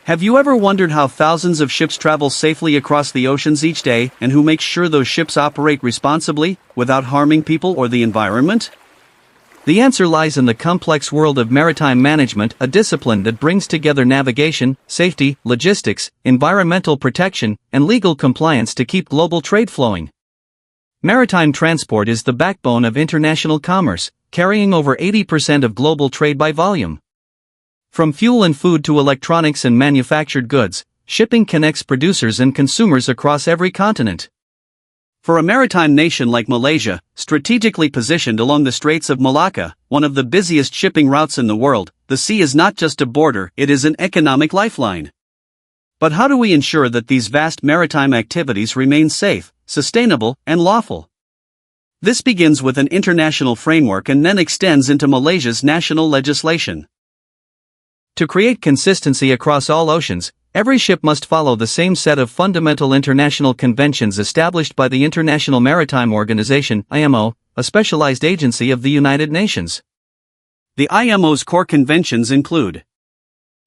Have you ever wondered how thousands of ships travel safely across the oceans each day and who makes sure those ships operate responsibly, without harming people or the environment? The answer lies in the complex world of maritime management, a discipline that brings together navigation, safety, logistics, environmental protection, and legal compliance to keep global trade flowing. Maritime transport is the backbone of international commerce, carrying over 80% of global trade by volume. From fuel and food to electronics and manufactured goods, shipping connects producers and consumers across every continent. For a maritime nation like Malaysia, strategically positioned along the Straits of Malacca, one of the busiest shipping routes in the world, the sea is not just a border, it is an economic lifeline. But how do we ensure that these vast maritime activities remain safe, sustainable, and lawful? This begins with an international framework and then extends into Malaysia's national legislation. To create consistency across all oceans, every ship must follow the same set of fundamental international conventions established by the International Maritime Organization, IMO, a specialized agency of the United Nations. The IMO's core conventions include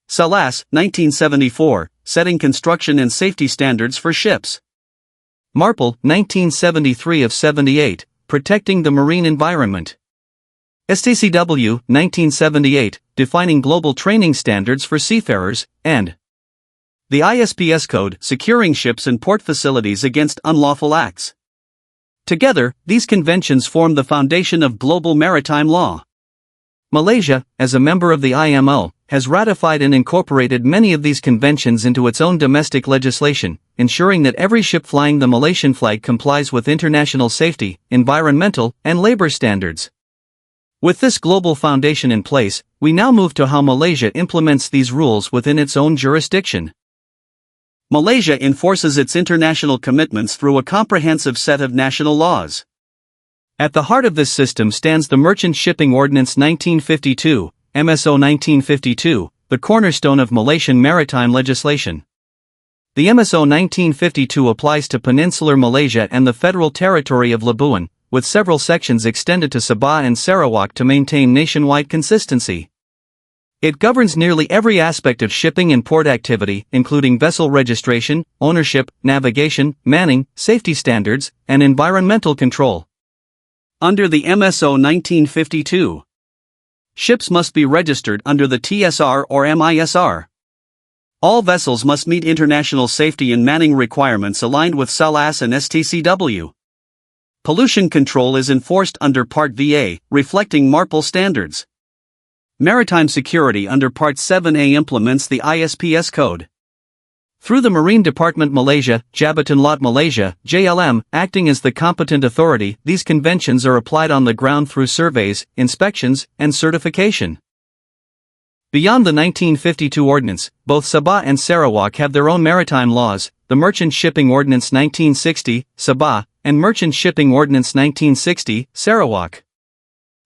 SALAS, 1974, setting construction and safety standards for ships. MARPOL, 1973 of 78, protecting the marine environment. STCW, 1978, defining global training standards for seafarers, and the ISPS Code, securing ships and port facilities against unlawful acts. Together, these conventions form the foundation of global maritime law. Malaysia, as a member of the IMO, has ratified and incorporated many of these conventions into its own domestic legislation, ensuring that every ship flying the Malaysian flag complies with international safety, environmental, and labor standards. With this global foundation in place, we now move to how Malaysia implements these rules within its own jurisdiction. Malaysia enforces its international commitments through a comprehensive set of national laws. At the heart of this system stands the Merchant Shipping Ordinance 1952, MSO 1952, the cornerstone of Malaysian maritime legislation. The MSO 1952 applies to Peninsular Malaysia and the Federal Territory of Labuan, with several sections extended to Sabah and Sarawak to maintain nationwide consistency. It governs nearly every aspect of shipping and port activity, including vessel registration, ownership, navigation, manning, safety standards, and environmental control. Under the MSO 1952, ships must be registered under the TSR or MISR. All vessels must meet international safety and manning requirements aligned with SALAS and STCW. Pollution control is enforced under Part VA, reflecting MARPOL standards. Maritime security under Part 7A implements the ISPS Code. Through the Marine Department Malaysia, Jabatan Laut Malaysia, JLM, acting as the competent authority, these conventions are applied on the ground through surveys, inspections, and certification. Beyond the 1952 ordinance, both Sabah and Sarawak have their own maritime laws, the Merchant Shipping Ordinance 1960, Sabah, and Merchant Shipping Ordinance 1960, Sarawak.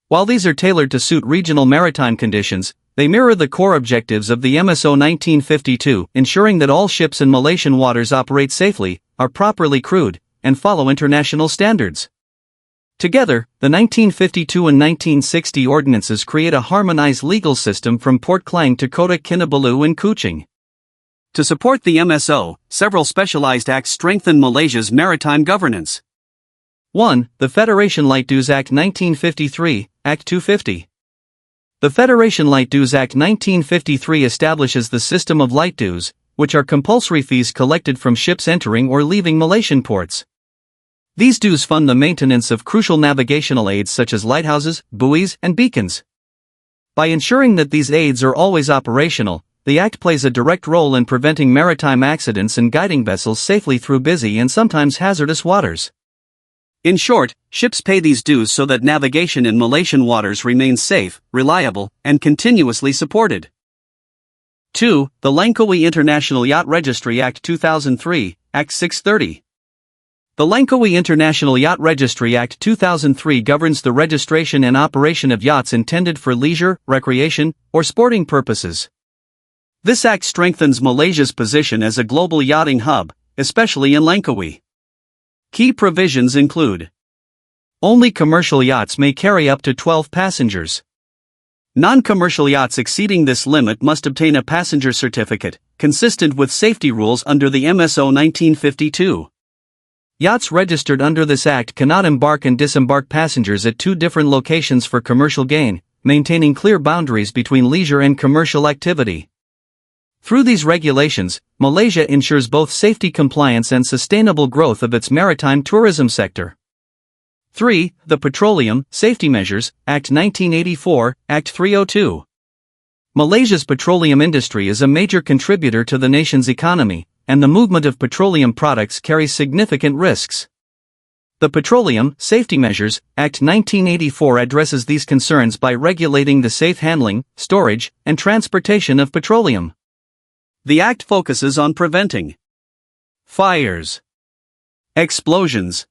While these are tailored to suit regional maritime conditions, they mirror the core objectives of the MSO 1952, ensuring that all ships in Malaysian waters operate safely, are properly crewed, and follow international standards. Together, the 1952 and 1960 ordinances create a harmonized legal system from Port Klang to Kota Kinabalu and Kuching. To support the MSO, several specialized acts strengthen Malaysia's maritime governance. 1. The Federation Light Dues Act 1953, Act 250. The Federation Light Dues Act 1953 establishes the system of light dues, which are compulsory fees collected from ships entering or leaving Malaysian ports. These dues fund the maintenance of crucial navigational aids such as lighthouses, buoys, and beacons. By ensuring that these aids are always operational, the Act plays a direct role in preventing maritime accidents and guiding vessels safely through busy and sometimes hazardous waters. In short, ships pay these dues so that navigation in Malaysian waters remains safe, reliable, and continuously supported. 2. The Langkawi International Yacht Registry Act 2003, Act 630. The Langkawi International Yacht Registry Act 2003 governs the registration and operation of yachts intended for leisure, recreation, or sporting purposes. This act strengthens Malaysia's position as a global yachting hub, especially in Langkawi. Key provisions include: only commercial yachts may carry up to 12 passengers. Non-commercial yachts exceeding this limit must obtain a passenger certificate, consistent with safety rules under the MSO 1952. Yachts registered under this act cannot embark and disembark passengers at two different locations for commercial gain, maintaining clear boundaries between leisure and commercial activity. Through these regulations, Malaysia ensures both safety compliance and sustainable growth of its maritime tourism sector. 3. The Petroleum Safety Measures Act 1984, Act 302. Malaysia's petroleum industry is a major contributor to the nation's economy, and the movement of petroleum products carries significant risks. The Petroleum Safety Measures Act 1984 addresses these concerns by regulating the safe handling, storage, and transportation of petroleum. The Act focuses on preventing fires, explosions,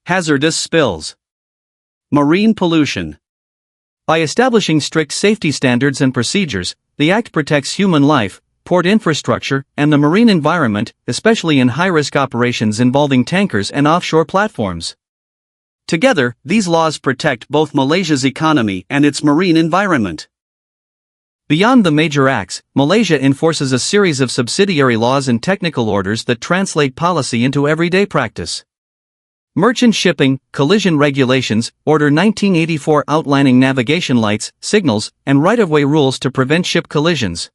hazardous spills, marine pollution. By establishing strict safety standards and procedures, the Act protects human life, port infrastructure, and the marine environment, especially in high-risk operations involving tankers and offshore platforms. Together, these laws protect both Malaysia's economy and its marine environment. Beyond the major acts, Malaysia enforces a series of subsidiary laws and technical orders that translate policy into everyday practice. Merchant Shipping, Collision Regulations, Order 1984 outlining navigation lights, signals, and right-of-way rules to prevent ship collisions.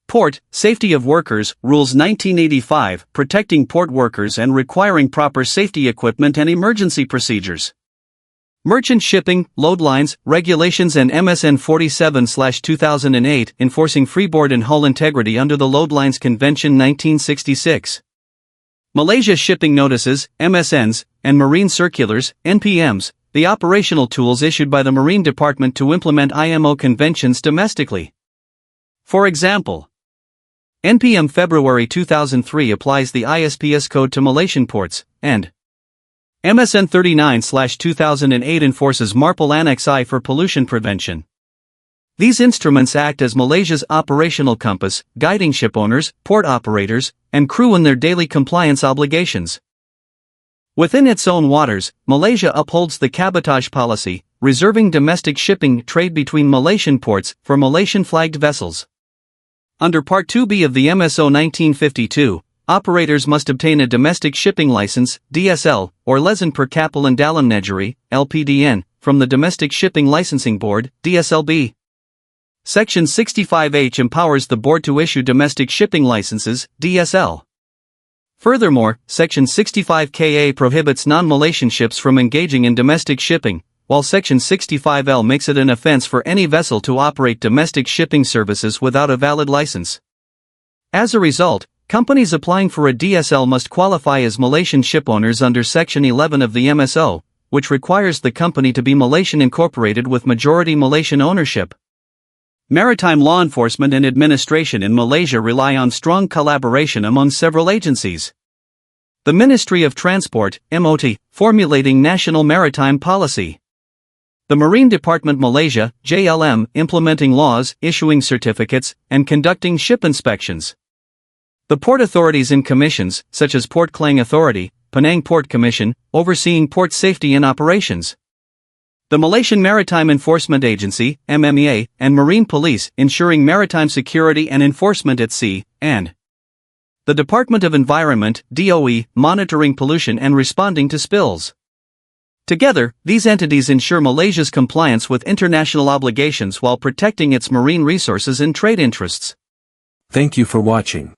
Port, Safety of Workers, Rules 1985, protecting port workers and requiring proper safety equipment and emergency procedures. Merchant Shipping, Load Lines, Regulations and MSN 47/2008 enforcing freeboard and hull integrity under the Load Lines Convention 1966. Malaysia Shipping Notices, MSNs, and Marine Circulars, NPMs, the operational tools issued by the Marine Department to implement IMO conventions domestically. For example, NPM February 2003 applies the ISPS code to Malaysian ports, and MSN 39/2008 enforces MARPOL Annex I for pollution prevention. These instruments act as Malaysia's operational compass, guiding ship owners, port operators, and crew in their daily compliance obligations. Within its own waters, Malaysia upholds the cabotage policy, reserving domestic shipping trade between Malaysian ports for Malaysian-flagged vessels. Under Part 2B of the MSO 1952, operators must obtain a domestic shipping license, DSL, or Lesan per Kapal and Dalam Negeri, LPDN, from the Domestic Shipping Licensing Board, DSLB. Section 65H empowers the board to issue domestic shipping licenses, DSL. Furthermore, Section 65KA prohibits non-Malaysian ships from engaging in domestic shipping, while Section 65L makes it an offense for any vessel to operate domestic shipping services without a valid license. As a result, companies applying for a DSL must qualify as Malaysian shipowners under Section 11 of the MSO, which requires the company to be Malaysian incorporated with majority Malaysian ownership. Maritime law enforcement and administration in Malaysia rely on strong collaboration among several agencies. The Ministry of Transport, MOT, formulating national maritime policy. The Marine Department Malaysia, JLM, implementing laws, issuing certificates, and conducting ship inspections. The port authorities in commissions, such as Port Klang Authority, Penang Port Commission, overseeing port safety and operations. The Malaysian Maritime Enforcement Agency, MMEA, and Marine Police, ensuring maritime security and enforcement at sea, and the Department of Environment, DOE, monitoring pollution and responding to spills. Together, these entities ensure Malaysia's compliance with international obligations while protecting its marine resources and trade interests. Thank you for watching.